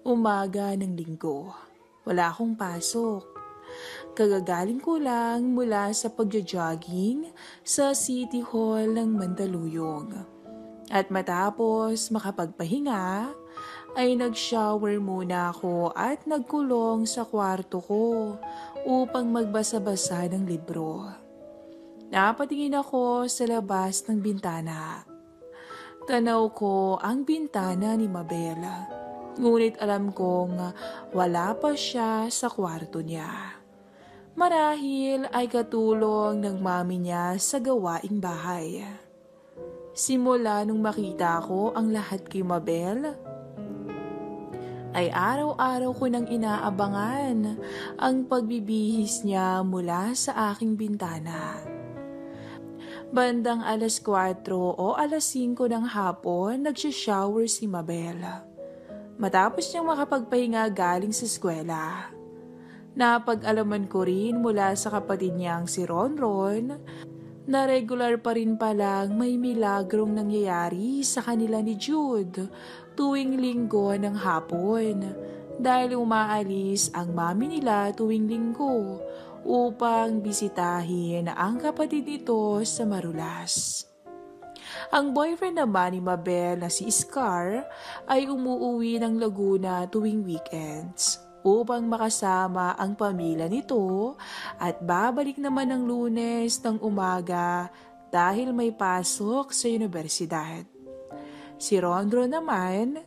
Umaga ng linggo. Wala akong pasok. Kagagaling ko lang mula sa pagja-jogging sa City Hall ng Mandaluyong. At matapos makapagpahinga, ay nag-shower muna ako at nagkulong sa kwarto ko upang magbasa-basa ng libro. Napatingin ako sa labas ng bintana. Tanaw ko ang bintana ni Mabel. Ngunit alam kong wala pa siya sa kwarto niya. Marahil ay katulong ng mami niya sa gawaing bahay. Simula nung makita ko ang lahat kay Mabel, ay araw-araw ko nang inaabangan ang pagbibihis niya mula sa aking bintana. Bandang 4:00 o 5:00 ng hapon, nagsha-shower si Mabel. Matapos niyang makapagpahinga galing sa eskwela. Napag-alaman ko rin mula sa kapatid niyang si Ronron na regular pa rin palang may milagrong nangyayari sa kanila ni Jude tuwing linggo ng hapon dahil umaalis ang mami nila tuwing linggo upang bisitahin ang kapatid nito sa Marulas. Ang boyfriend naman ni Mabel na si Scar ay umuuwi ng Laguna tuwing weekends upang makasama ang pamilya nito at babalik naman ng Lunes ng umaga dahil may pasok sa universidad. Si Rondro naman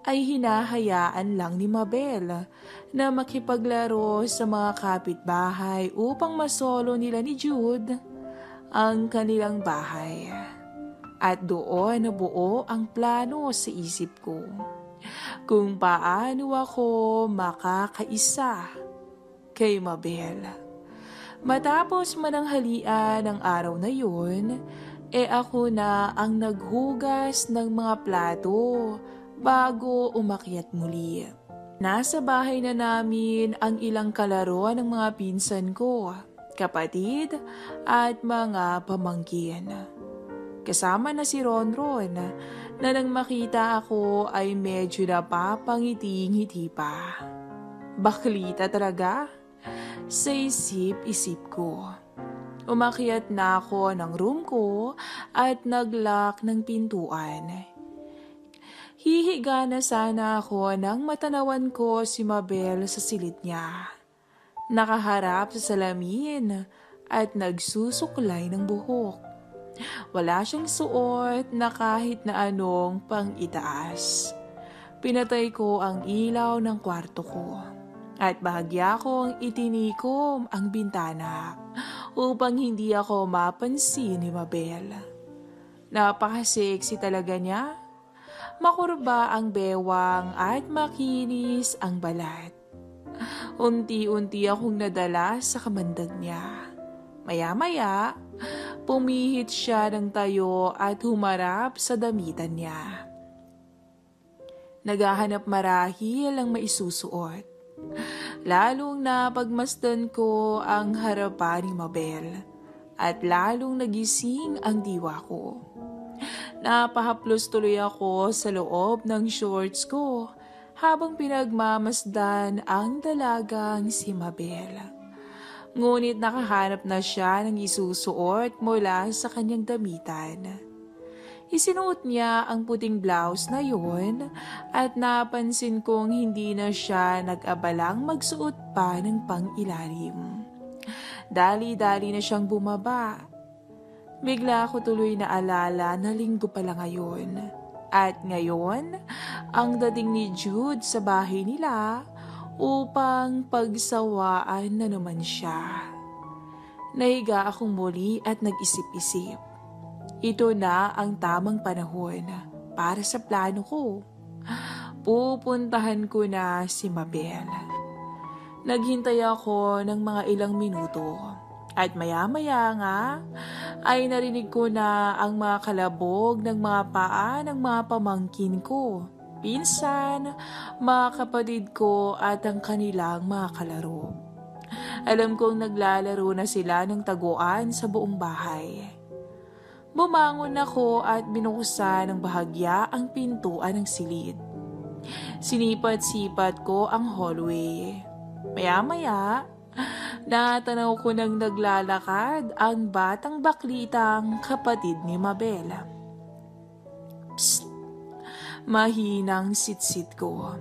ay hinahayaan lang ni Mabel na makipaglaro sa mga kapitbahay upang masolo nila ni Jude ang kanilang bahay. At doon nabuo ang plano sa isip ko kung paano ako makakaisa kay Mabel. Matapos mananghalian ng araw na yun, ako na ang naghugas ng mga plato bago umakyat muli. Nasa bahay na namin ang ilang kalaro ng mga pinsan ko, kapatid at mga pamangkin. Kasama na si Ronron na nang makita ako ay medyo napapangiti-ngiti pa. Baklita talaga? Sa isip-isip ko. Umakyat na ako ng room ko at nag-lock ng pintuan. Hihiga na sana ako nang matanawan ko si Mabel sa silid niya. Nakaharap sa salamin at nagsusuklay ng buhok. Wala siyang suot na kahit na anong pang-itaas. Pinatay ko ang ilaw ng kwarto ko at bahagya kong itinikom ang bintana upang hindi ako mapansin ni Mabel. Napaka-sexy talaga niya. Makurba ang bewang at makinis ang balat. Unti-unti akong nadala sa kamandag niya. Maya-maya, pumihit siya ng tayo at humarap sa damitan niya. Naghahanap marahil ang maisusuot. Lalong napagmasdan ko ang harapan ni Mabel at lalong nagising ang diwa ko. Napahaplos tuloy ako sa loob ng shorts ko habang pinagmamasdan ang dalagang si Mabel. Ngunit nakahanap na siya ng isusuot mula sa kanyang damitan. Isinuot niya ang puting blouse na yun at napansin kong hindi na siya nag-abalang magsuot pa ng pang-ilalim. Dali-dali na siyang bumaba. Bigla ko tuloy na alala na linggo pala ngayon. At ngayon, ang dating ni Jude sa bahay nila upang pagsawaan na naman siya. Nahiga akong muli at nag-isip-isip. Ito na ang tamang panahon para sa plano ko. Pupuntahan ko na si Mabel. Naghintay ako ng mga ilang minuto at maya-maya nga ay narinig ko na ang mga kalabog ng mga paa ng mga pamangkin ko, pinsan, mga kapatid ko at ang kanilang mga kalaro. Alam kong naglalaro na sila ng taguan sa buong bahay. Bumangon ako at binuksan ng bahagya ang pintuan ng silid. Sinipat-sipat ko ang hallway. Maya-maya, natanaw ko nang naglalakad ang batang baklitang kapatid ni Mabel. Psst! Mahinang sitsit ko.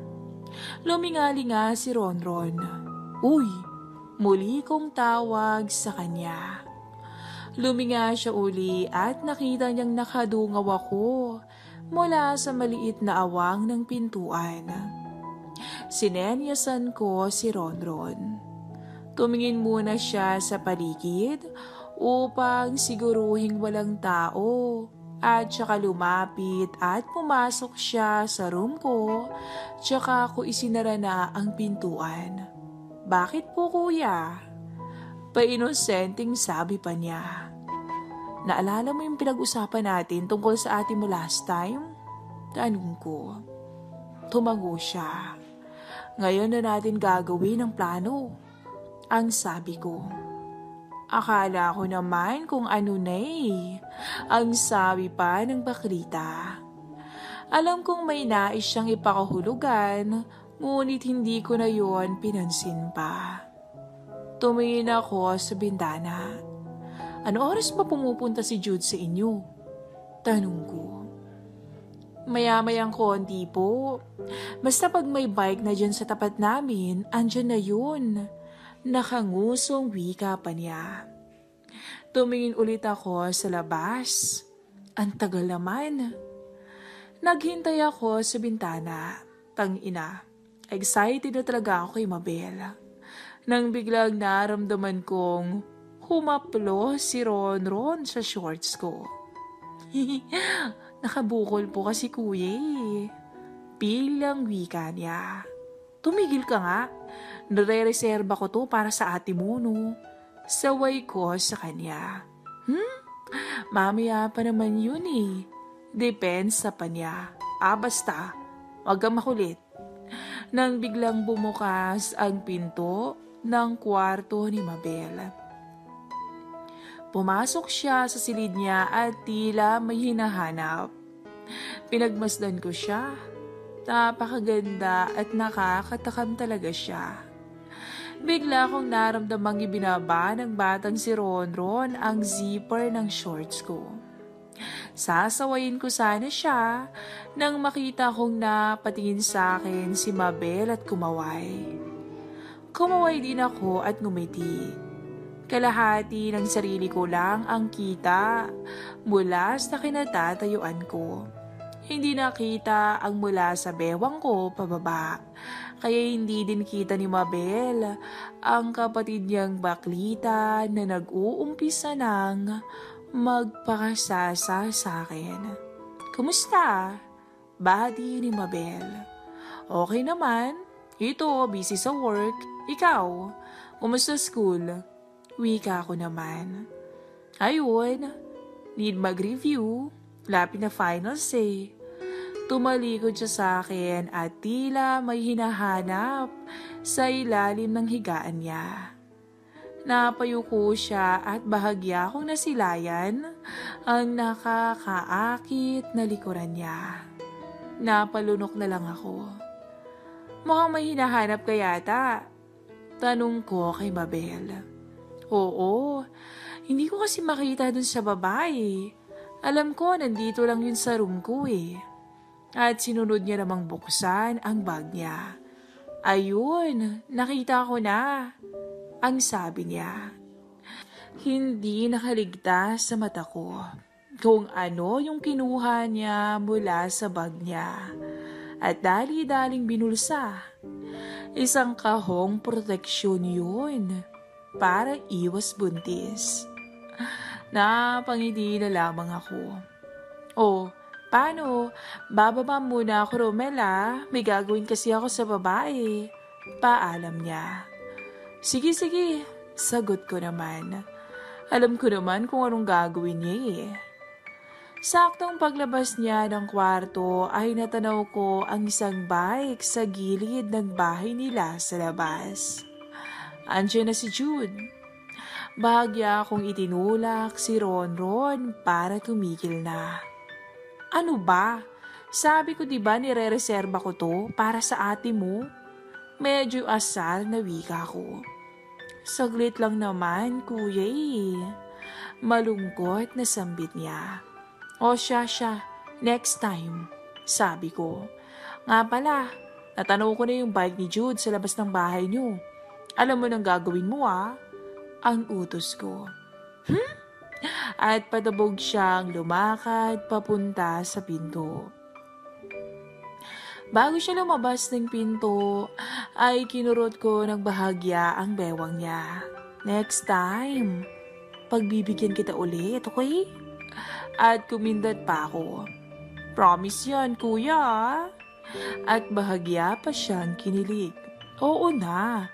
Lumingali nga si Ronron. Uy! Muli kong tawag sa kanya. Luminga siya uli at nakita niyang nakadungaw ako mula sa maliit na awang ng pintuan. Sinenyasan ko si Ronron. Tumingin muna siya sa paligid upang siguruhing walang tao at saka lumapit at pumasok siya sa room ko tsaka ko isinara na ang pintuan. Bakit po kuya? Painosenteng sabi pa niya. Naalala mo yung pinag-usapan natin tungkol sa ate mo last time? Tanong ko. Tumago siya. Ngayon na natin gagawin ang plano. Ang sabi ko. Akala ko naman kung ano na eh. Ang sabi pa ng baklita. Alam kong may nais siyang ipakahulugan, ngunit hindi ko na yon pinansin pa. Tumingin ako sa bintana. Ano oras pa pumupunta si Jude sa inyo? Tanong ko. Maya-mayang konti po. Basta pag may bike na dyan sa tapat namin, andyan na yun. Nakangusong wika pa niya. Tumingin ulit ako sa labas. Ang tagal naman. Naghintay ako sa bintana. Tangina. Excited na talaga ako kay Mabel. Nang biglang naramdaman kong humaplo si Ronron sa shorts ko. Nakabukol po kasi kuya eh. Bilang wika niya. Tumigil ka nga. Nare-reserva ko to para sa ate mo no. Saway ko sa kanya. Mamaya pa naman yun eh. Depensa pa niya. Basta. Wag kang makulit. Nang biglang bumukas ang pinto ng kwarto ni Mabel. Pumasok siya sa silid niya at tila may hinahanap. Pinagmasdan ko siya. Napakaganda at nakakatakam talaga siya. Bigla kong naramdamang ibinaba ng batang si Ronron ang zipper ng shorts ko. Sasawayin ko sana siya nang makita kong napatingin sa akin si Mabel at kumaway. Kumaway din ako at ngumiti. Kalahati ng sarili ko lang ang kita mula sa kinatatayuan ko. Hindi nakita ang mula sa bewang ko pababa. Kaya hindi din kita ni Mabel ang kapatid niyang baklita na nag-uumpisa ng magpakasasa sa akin. Kumusta? Bati ni Mabel. Okay naman. Ito, busy sa work. Ikaw, kumusta school? Wika ko naman. Ayun, need mag-review. Lapit na finals eh. Tumalikod siya sa akin at tila may hinahanap sa ilalim ng higaan niya. Napayuko siya at bahagya kong nasilayan ang nakakaakit na likuran niya. Napalunok na lang ako. Mukhang may hinahanap ka yata. Tanong ko kay Mabel. Oo, hindi ko kasi makita dun sa babae. Alam ko nandito lang yun sa room ko eh. At sinunod niya namang buksan ang bag niya. Ayun, nakita ko na. Ang sabi niya. Hindi nakaligtas sa mata ko kung ano yung kinuha niya mula sa bag niya. At dali-daling binulsa. Isang kahong proteksyon yun para iwas buntis. Napangiti na lamang ako. Oh, paano? Bababa muna ako, Romela. May gagawin kasi ako sa babae. Paalam niya. Sige, sagot ko naman. Alam ko naman kung anong gagawin niya eh. Saktong paglabas niya ng kwarto ay natanaw ko ang isang bike sa gilid ng bahay nila sa labas. Andiyan na si Jude. Bahagya akong itinulak si Ronron para tumigil na. Ano ba? Sabi ko 'di ba nire-reserba ko to para sa ate mo? Medyo asar na wika ko. Saglit lang naman, kuya eh. Malungkot na sambit niya. O siya, next time, sabi ko. Nga pala, natanaw ko na yung bike ni Jude sa labas ng bahay niyo. Alam mo nang gagawin mo ang utos ko. At patabog siyang lumakad papunta sa pinto. Bago siya lumabas ng pinto, ay kinurot ko ng bahagya ang bewang niya. Next time, pagbibigyan kita ulit, okay? At kumindat pa ako. Promise yan, kuya. At bahagya pa siyang kinilig. Oo na,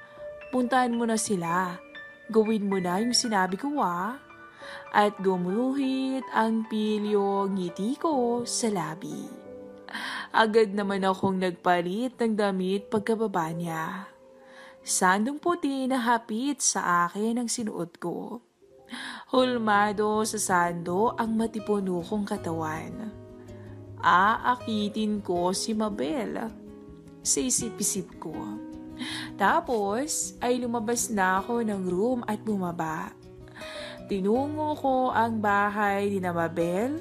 puntahan mo na sila. Gawin mo na yung sinabi ko At gumuhit ang pilyo ngiti ko sa labi. Agad naman akong nagpalit ng damit pagkababa niya. Sandong puti na hapit sa akin ang sinuot ko. Hulmado sa sando ang matipuno kong katawan. Aakitin ko si Mabel. Sa isip-isip ko. Tapos ay lumabas na ako ng room at bumaba. Tinungo ko ang bahay ni Mabel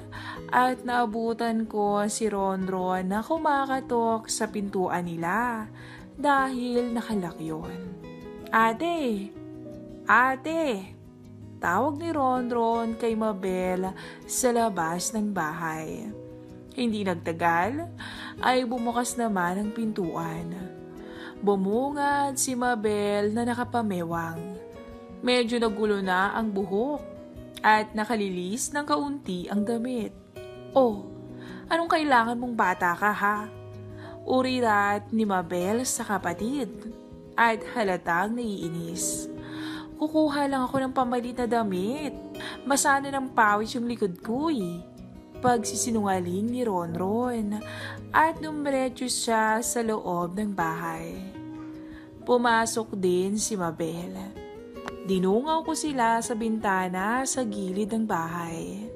at naabutan ko si Ronron na kumakatok sa pintuan nila dahil nakalak yun. Ate! Tawag ni Ronron kay Mabel sa labas ng bahay. Hindi nagtagal ay bumukas naman ang pintuan. Bumungad si Mabel na nakapamewang. Medyo nagulo na ang buhok at nakalilis ng kaunti ang damit. Oh, anong kailangan mong bata ka Urirat ni Mabel sa kapatid at halatang naiinis. Kukuha lang ako ng pamalit na damit. Masana ng pawis yung likod ko Pagsisinungaling ni Ronron at dumiretso siya sa loob ng bahay. Pumasok din si Mabel. Dinungaw ko sila sa bintana sa gilid ng bahay.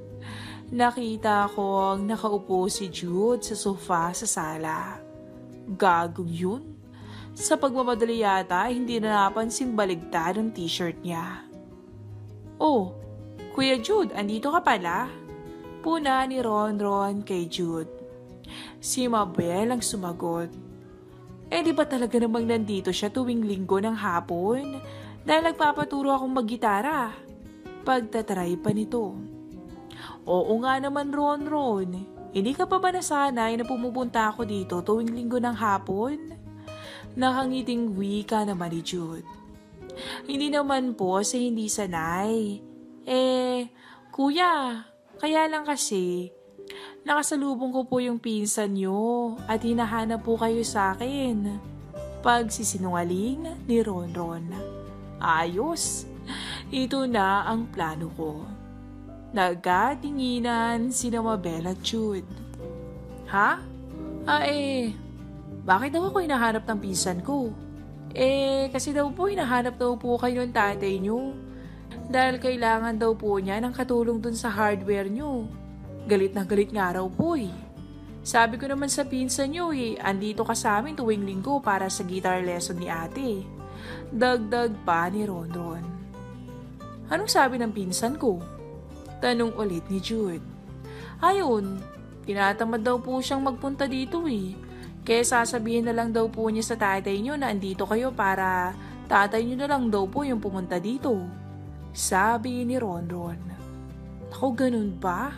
Nakita kong nakaupo si Jude sa sofa sa sala. Gagong yun. Sa pagmamadali yata, hindi na napansin baligtad ang t-shirt niya. Oh, Kuya Jude, andito ka pala? Puna ni Ronron kay Jude. Si Mabel ang sumagot. Di ba talaga namang nandito siya tuwing linggo ng hapon? Dahil nagpapaturo akong maggitara. Pagtatry pa nito. Oo nga naman, Ronron. Hindi ka pa ba nasanay na pumupunta ako dito tuwing linggo ng hapon? Nakangiting wika naman ni Jude. Hindi naman po sa hindi sanay. Kuya, kaya lang kasi, nakasalubong ko po yung pinsan nyo at hinahanap po kayo sa akin. Pagsisinungaling ni Ronron. Ayos, ito na ang plano ko. Nagkatinginan sina Mabel at Jude. Ha? Bakit daw ako hinahanap ng pinsan ko? Kasi daw po hinahanap daw po kayo ng tatay nyo. Dahil kailangan daw po niya ng katulong dun sa hardware nyo. Galit na galit nga raw po Sabi ko naman sa pinsan nyo andito ka sa amin tuwing linggo para sa guitar lesson ni ate. Dagdag pa ni Ronron. Anong sabi ng pinsan ko? Tanong ulit ni Jude. Ayun, tinatamad daw po siyang magpunta dito Kaya sasabihin na lang daw po niya sa tatay niyo na andito kayo para tatay niyo na lang daw po yung pumunta dito. Sabi ni Ronron. Ako ganun ba?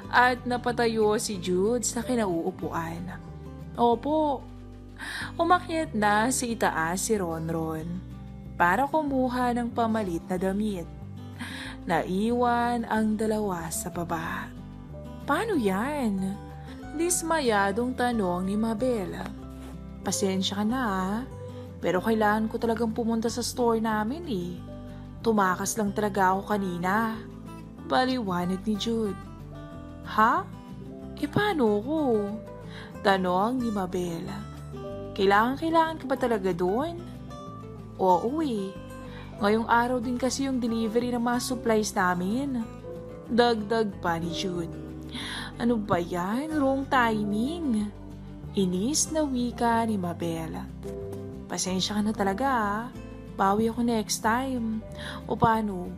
At napatayo si Jude sa kinauupuan. Opo. Umakyat na sa itaas si Ronron para kumuha ng pamalit na damit. Naiwan ang dalawa sa baba. Paano yan? Dismayadong tanong ni Mabel. Pasensya ka na pero kailangan ko talagang pumunta sa store namin Tumakas lang talaga ako kanina. Paliwanag ni Jude. Ha? Paano ko? Tanong ni Mabel. Kailangan ka ba talaga doon? Oo Ngayong araw din kasi yung delivery ng mga supplies namin. Dagdag pa ni Jude. Ano ba yan? Wrong timing. Inis na wika ni Mabel. Pasensya ka na talaga ah. Bawi ako next time. O paano?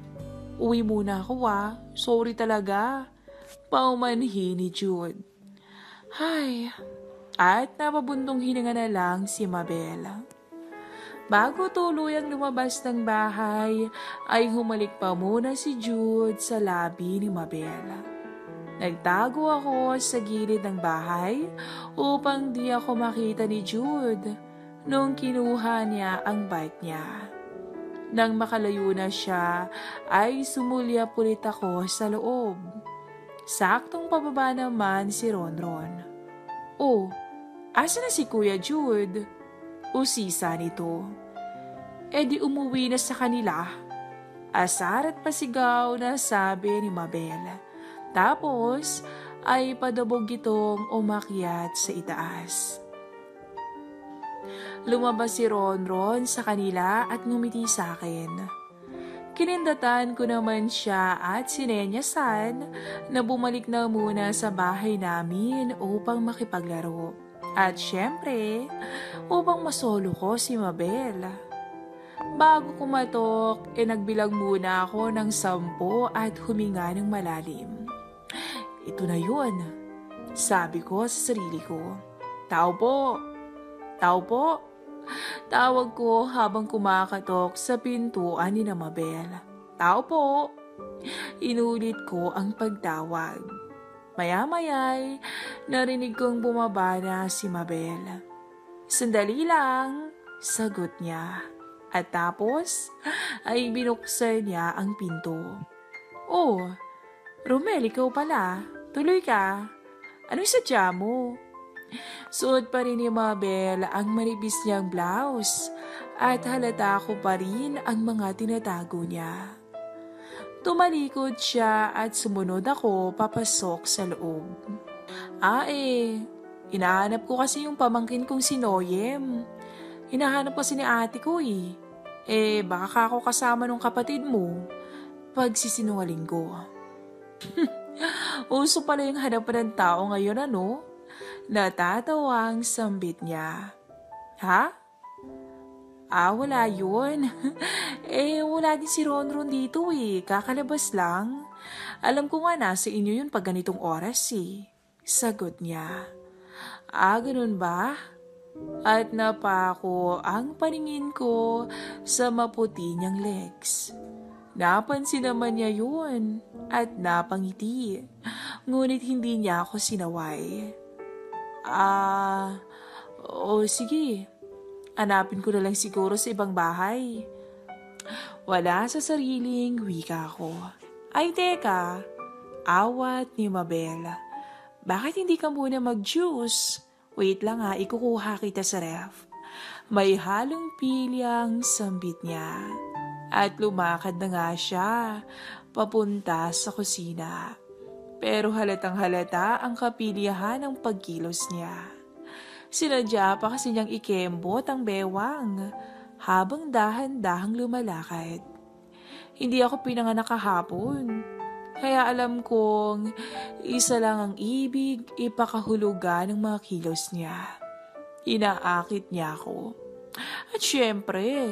Uwi muna ako ah. Sorry talaga. Paumanhi ni Jude. Ay, at napabuntong hininga na lang si Mabel. Bago tuluyang lumabas ng bahay, ay humalik pa muna si Jude sa labi ni Mabel. Nagtago ako sa gilid ng bahay upang di ako makita ni Jude nung kinuha niya ang bike niya. Nang makalayo na siya, ay sumulyap ulit ako sa loob. Saktong pababa naman si Ronron. Oh, asa na si Kuya Jude? Usisa nito. E di umuwi na sa kanila. Asar at pasigaw na sabi ni Mabel. Tapos ay padabog itong umakyat sa itaas. Lumabas si Ronron sa kanila at ngumiti sa akin. Kinindatan ko naman siya at sinenyasan na bumalik na muna sa bahay namin upang makipaglaro. At syempre, upang masolo ko si Mabel. Bago kumatok, nagbilang muna ako ng 10 at huminga ng malalim. Ito na yun, sabi ko sa sarili ko. Tao po, tao po. Tawag ko habang kumakatok sa pintuan ni Mabel. Tao po. Inulit ko ang pagtawag. Maya-maya'y narinig kong bumaba na si Mabel. Sandali lang, sagot niya. At tapos ay binuksan niya ang pinto. Oh, Romel, ikaw pala. Tuloy ka. Anong sadya mo? Suot pa rin ni Mabel ang manipis niyang blouse at halata ko pa rin ang mga tinatago niya. Tumalikod siya at sumunod ako papasok sa loob. Hinahanap ko kasi yung pamangkin kong si Noyem. Hinahanap kasi ni ate ko eh. Baka ako kasama nung kapatid mo. Pagsisinungaling ko. Uso pala yung hanapan ng tao ngayon ano? Natatawang sambit niya. Ha? Wala yun. Wala din si Ronron dito eh. Kakalabas lang. Alam ko nga nasa inyo yun pag ganitong oras eh. Sagot niya. Ganun ba? At napako ang paningin ko sa maputi niyang legs. Napansin naman niya yun at napangiti. Ngunit hindi niya ako sinaway. Sige. Hanapin ko na lang siguro sa ibang bahay. Wala sa sariling wika ko. Ay teka, awat ni Mabel. Bakit hindi ka muna mag-juice? Wait lang ikukuha kita sa ref. May halong pilyang sambit niya. At lumakad na nga siya, papunta sa kusina. Pero halatang halata ang kapilyahan ng pagkilos niya. Sinadya pa kasi niyang ikembot ang bewang habang dahan-dahang lumalakad. Hindi ako pinanganak kahapon, kaya alam kong isa lang ang ibig ipakahulugan ng mga kilos niya. Inaakit niya ako. At syempre,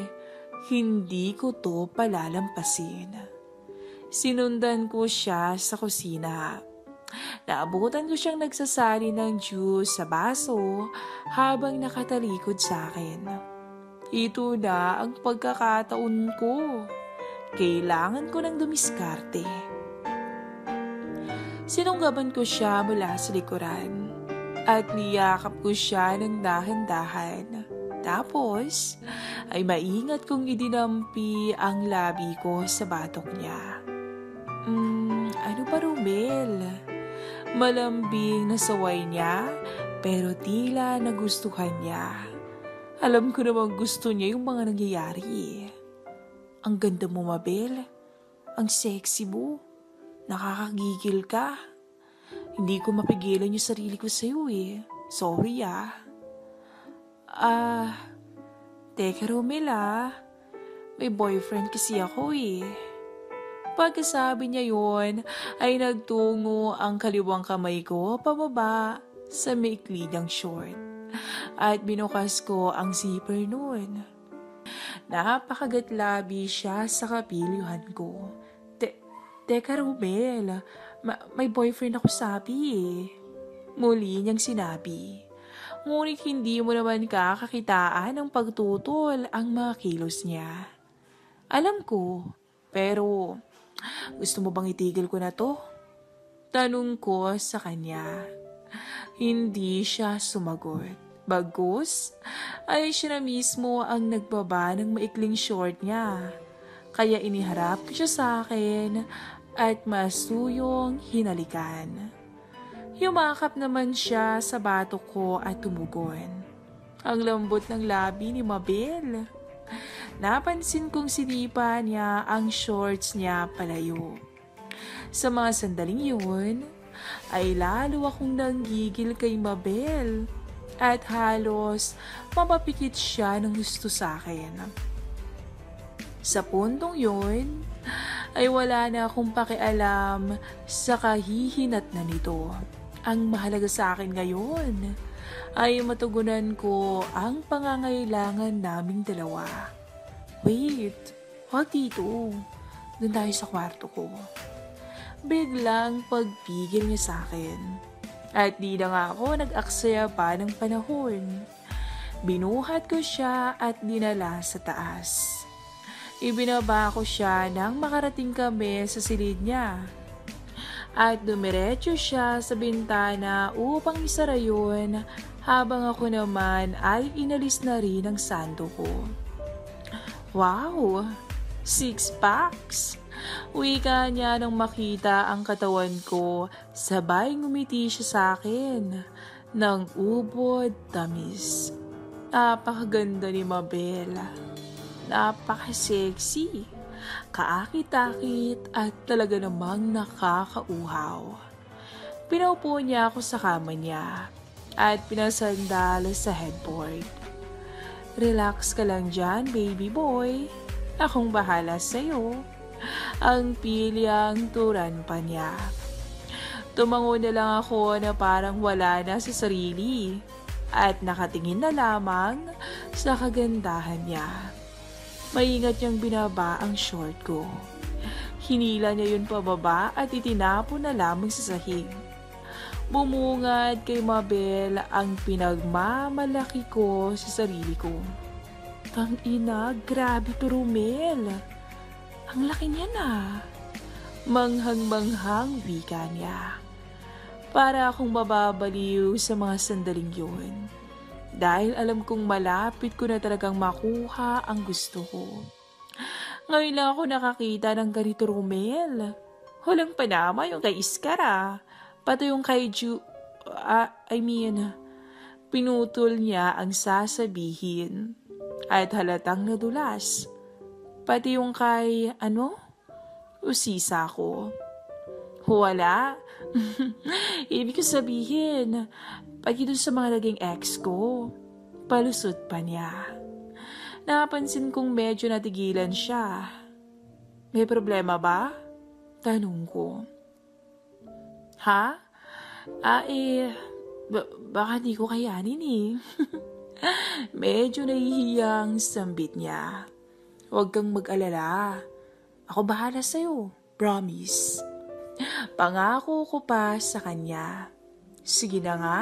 hindi ko to palalampasin. Sinundan ko siya sa kusina. Naabutan ko siyang nagsasali ng juice sa baso habang nakatalikod sa akin. Ito na ang pagkakataon ko. Kailangan ko ng dumiskarte. Sinunggaban ko siya mula sa likuran at niyakap ko siya ng dahan-dahan. Tapos ay maingat kong idinampi ang labi ko sa batok niya. Ano ba Romel? Malambing na saway niya pero tila nagustuhan niya. Alam ko namang gusto niya yung mga nangyayari. Ang ganda mo Mabel. Ang sexy mo. Nakakagigil ka. Hindi ko mapigilan yung sarili ko sa'yo eh. Sorry Teka Romel May boyfriend kasi ako eh. Pagkasabi niya yon, ay nagtungo ang kaliwang kamay ko pababa sa maikli niyang short. At binukas ko ang zipper noon. Napakagatlabi siya sa kapilyuhan ko. Teka Romel, may boyfriend ako sabi eh. Muli niyang sinabi. Ngunit hindi mo naman kakakitaan ng pagtutol ang mga kilos niya. Alam ko, pero gusto mo bang itigil ko na to? Tanong ko sa kanya. Hindi siya sumagot. Bagkus, ay siya na mismo ang nagbaba ng maikling short niya. Kaya iniharap ko siya sa akin at masuyong hinalikan. Yumakap naman siya sa batok ko at tumugon. Ang lambot ng labi ni Mabel. Napansin kong sinipa niya ang shorts niya palayo. Sa mga sandaling yun, ay lalo akong nanggigil kay Mabel. At halos mapapikit siya ng gusto sa akin. Sa puntong yun, ay wala na akong pakialam sa kahihinat na nito. Ang mahalaga sa akin ngayon ay matugunan ko ang pangangailangan naming dalawa. Wait, wag dito. Doon tayo sa kwarto ko. Biglang pagpigil niya sa akin. At di na nga ako nag-aksaya pa ng panahon. Binuhat ko siya at dinala sa taas. Ibinaba ko siya nang makarating kami sa silid niya. At dumiretso siya sa bintana upang isara yun habang ako naman ay inalis na rin ang sando ko. Wow! 6 packs! Wika niya nang makita ang katawan ko, sabay ngumiti siya sa akin ng ubod tamis. Napakaganda ni Mabel. Napaka-sexy, kaakit-akit at talaga namang nakakauhaw. Pinaupo niya ako sa kama niya at pinasandal sa headboard. Relax ka lang dyan, baby boy. Akong bahala sa'yo. Ang pilyang turan pa niya. Tumango na lang ako na parang wala na sa sarili at nakatingin na lamang sa kagandahan niya. Maingat niyang binaba ang short ko. Hinila niya yun pababa at itinapon na lamang sa sahig. Bumungad kay Mabel ang pinagmamalaki ko sa sarili ko. Tangina, grabe to Romel. Ang laki niya na. Manghang-manghang wika niya. Para akong mababaliw sa mga sandaling yun. Dahil alam kong malapit ko na talagang makuha ang gusto ko. Ngayon lang ako nakakita ng ganito Romel. Walang panama yung kay Iskara. Pati yung kay pinutol niya ang sasabihin. At halatang nadulas. Pati yung kay, usisa ko. Wala. Ibig ko sabihin, pati dun sa mga naging ex ko, palusot pa niya. Napansin kong medyo natigilan siya. May problema ba? Tanong ko. Ha? Baka di ko kayanin eh. Medyo nahihiyang sambit niya. Huwag kang mag-alala. Ako bahala sa'yo. Promise. Pangako ko pa sa kanya. Sige na nga.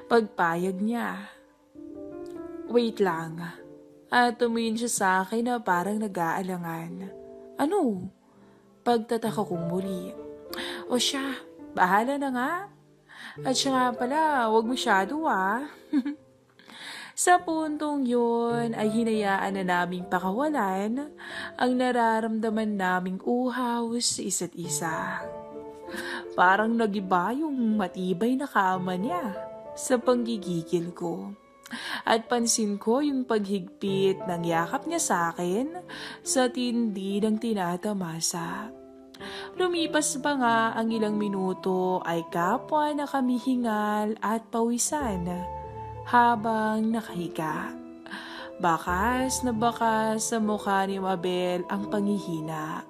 Pagpayag niya. Wait lang. At tumingin siya sa akin na parang nag-aalangan. Ano? Pagtataka kong muli. O siya, bahala na nga. At siya nga pala, huwag masyado ah. Sa puntong yun ay hinayaan na naming pakawalan ang nararamdaman naming uhaw sa isa't isa. Parang nagiba yung matibay na kama niya sa panggigigil ko. At pansin ko yung paghigpit ng yakap niya sa akin sa tindi ng tinatamasa. Lumipas pa nga ang ilang minuto ay kapwa na kami hingal at pawisan habang nakahiga. Bakas na bakas sa mukha ni Mabel ang panghihina.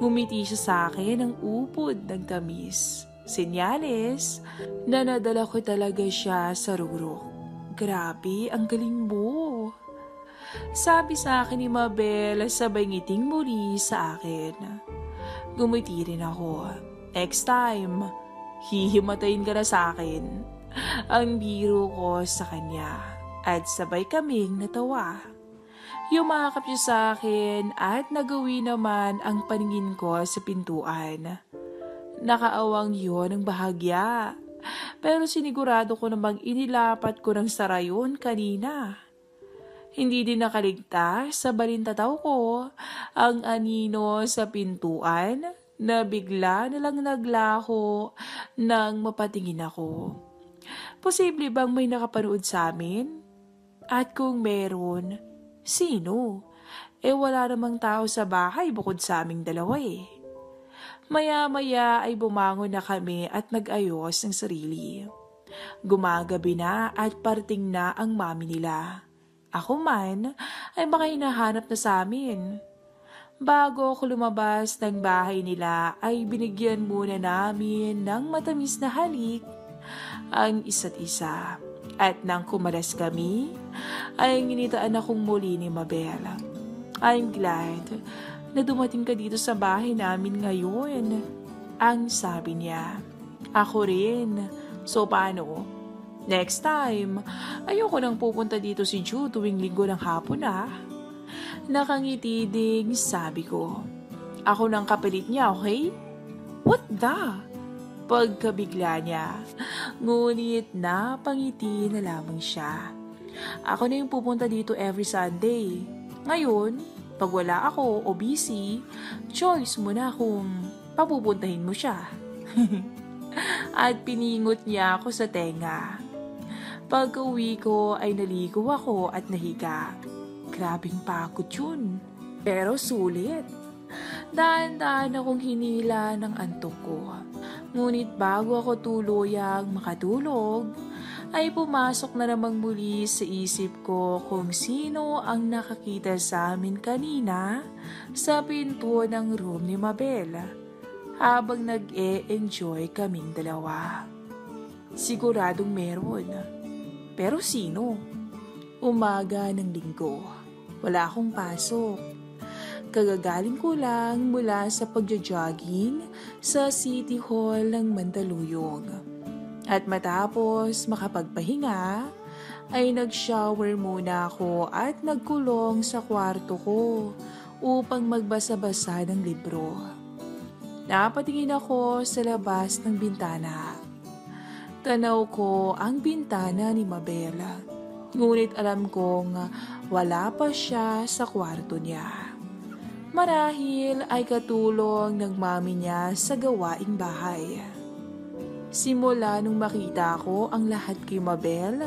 Ngumiti siya sa akin ng upod ng tamis. Senyales na nadala ko talaga siya sa rurok. Grabe, ang galing mo. Sabi sa akin ni Mabel sabay ngiting muli sa akin. Gumiti rin ako. Next time, hihimatayin ka na sa akin. Ang biro ko sa kanya at sabay kaming natawa. Yumakap siya sa akin at nagawi naman ang paningin ko sa pintuan. Nakaawang yun ang bahagya. Pero sinigurado ko namang inilapat ko ng sarayon kanina. Hindi din nakaligtas sa balintataw ko ang anino sa pintuan na bigla nalang naglaho nang mapatingin ako. Posible bang may nakapanood sa amin? At kung meron, sino? Wala namang tao sa bahay bukod sa aming dalawa eh. Maya-maya ay bumangon na kami at nag-ayos ng sarili. Gumagabi na at parting na ang mami nila. Ako man ay baka hinahanap na sa amin. Bago ako lumabas ng bahay nila ay binigyan muna namin ng matamis na halik ang isa't isa. At nang kumalas kami, ay nginitaan akong muli ni Mabel. I'm glad na dumating ka dito sa bahay namin ngayon. Ang sabi niya. Ako rin. So paano? Next time, ayoko nang pupunta dito si Ju tuwing linggo ng hapon ah. Nakangiti ding sabi ko. Ako nang kapalit niya, okay? What the? Pagkabigla niya. Ngunit napangiti na lamang siya. Ako na yung pupunta dito every Sunday. Ngayon, pag wala ako o busy, choice mo na kung papupuntahin mo siya. At piningot niya ako sa tenga. Pagka-uwi ko ay naligo ako at nahiga. Grabing pagod yun. Pero sulit. Daan-daan akong hinila ng antok ko. Ngunit bago ako tuluyang makatulog, ay pumasok na namang muli sa isip ko kung sino ang nakakita sa amin kanina sa pinto ng room ni Mabel habang nag-e-enjoy kaming dalawa. Siguradong meron. Pero sino? Umaga ng linggo. Wala akong pasok. Kagagaling ko lang mula sa pagja-jogging sa City Hall ng Mandaluyong. At matapos makapagpahinga, ay nag-shower muna ako at nagkulong sa kwarto ko upang magbasa-basa ng libro. Napatingin ako sa labas ng bintana. Tanaw ko ang bintana ni Mabel. Ngunit alam kong wala pa siya sa kwarto niya. Marahil ay katulong ng mami niya sa gawaing bahay. Simula nung makita ko ang lahat kay Mabel,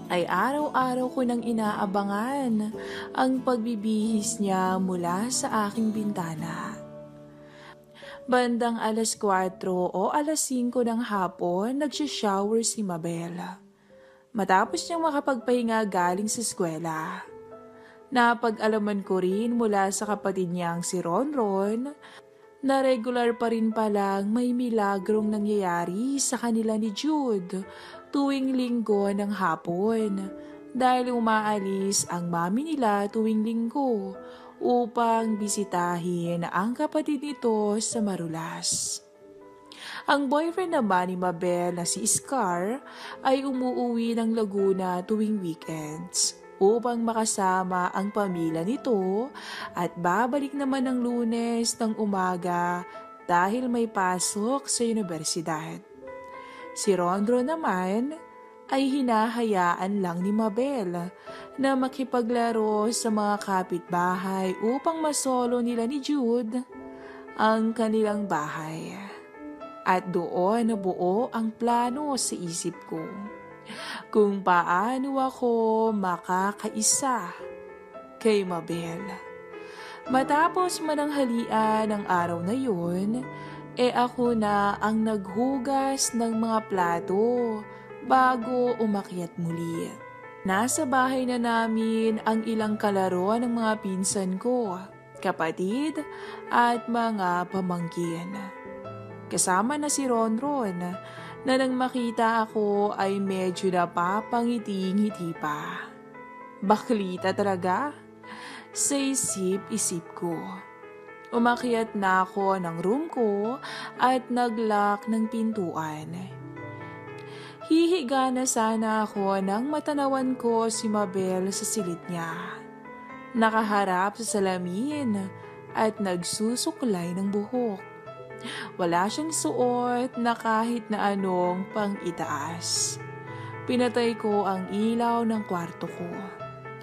ay araw-araw ko nang inaabangan ang pagbibihis niya mula sa aking bintana. Bandang 4:00 o 5:00 ng hapon, nagsha-shower si Mabel. Matapos niyang makapagpahinga galing sa eskwela. Napag-alaman ko rin mula sa kapatid niyang si Ronron na regular pa rin palang may milagrong nangyayari sa kanila ni Jude tuwing linggo ng hapon dahil umaalis ang mami nila tuwing linggo upang bisitahin ang kapatid nito sa Marulas. Ang boyfriend naman ni Mabel na si Scar ay umuuwi ng Laguna tuwing weekends upang makasama ang pamilya nito at babalik naman ng Lunes ng umaga dahil may pasok sa universidad. Si Rondro naman ay hinahayaan lang ni Mabel na makipaglaro sa mga kapitbahay upang masolo nila ni Jude ang kanilang bahay. At doon nabuo ang plano sa isip ko kung paano ako makakaisa kay Mabel. Matapos mananghalian ng araw na yun, ako na ang naghugas ng mga plato bago umakyat muli. Nasa bahay na namin ang ilang kalaro ng mga pinsan ko. kapatid at mga pamangkin. Kasama na si Ronron na nang makita ako ay medyo napapangiti-ngiti pa. Baklita talaga? Sa isip-isip ko. Umakyat na ako ng room ko at nag-lock ng pintuan. Hihiga na sana ako nang matanawan ko si Mabel sa silid niya. Nakaharap sa salamin at nagsusuklay ng buhok. Wala siyang suot na kahit na anong pang-itaas. Pinatay ko ang ilaw ng kwarto ko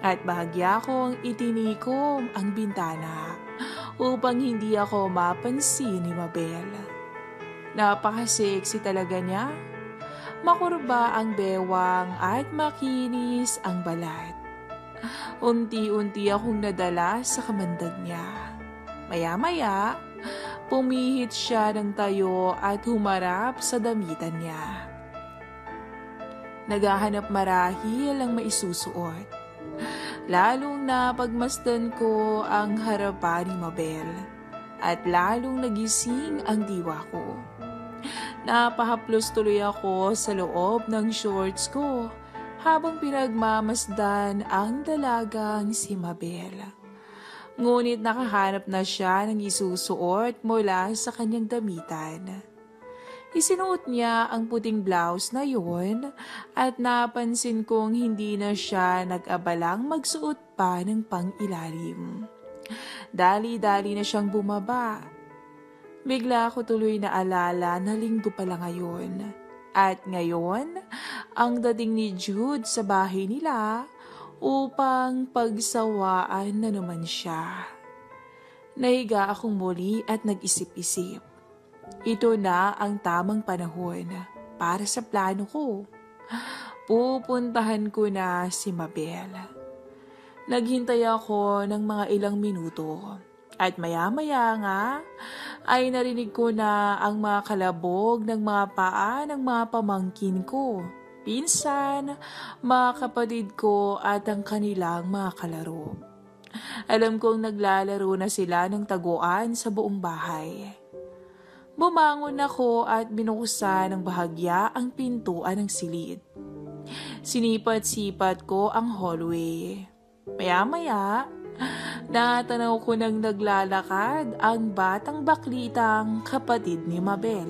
at bahagya kong itinikom ang bintana upang hindi ako mapansin ni Mabel. Napaka-sexy talaga niya. Makurba ang bewang at makinis ang balat. Unti-unti akong nadala sa kamandag niya. Maya-maya, pumihit siya ng tayo at humarap sa damitan niya. Naghahanap marahil ang maisusuot. Lalong napagmasdan ko ang harapan ni Mabel at lalong nagising ang diwa ko. Napahaplos tuloy ako sa loob ng shorts ko habang pinagmamasdan ang dalagang si Mabel. Ngunit nakahanap na siya ng isusuot mula sa kanyang damitan. Isinuot niya ang puting blouse na yun at napansin kong hindi na siya nag-abalang magsuot pa ng pang-ilalim. Dali-dali na siyang bumaba. Bigla ko tuloy na alala na linggo pala ngayon. At ngayon, ang dating ni Jude sa bahay nila upang pagsawaan na naman siya. Nahiga akong muli at nag-isip-isip. Ito na ang tamang panahon para sa plano ko. Pupuntahan ko na si Mabel. Naghintay ako ng mga ilang minuto at maya-maya nga ay narinig ko na ang mga kalabog ng mga paa ng mga pamangkin ko, pinsan, mga kapatid ko at ang kanilang mga kalaro. Alam kong naglalaro na sila ng taguan sa buong bahay. Bumangon ako at binuksan ng bahagya ang pintuan ng silid. Sinipat-sipat ko ang hallway. Maya-maya, natanaw ko nang naglalakad ang batang baklitang kapatid ni Mabel.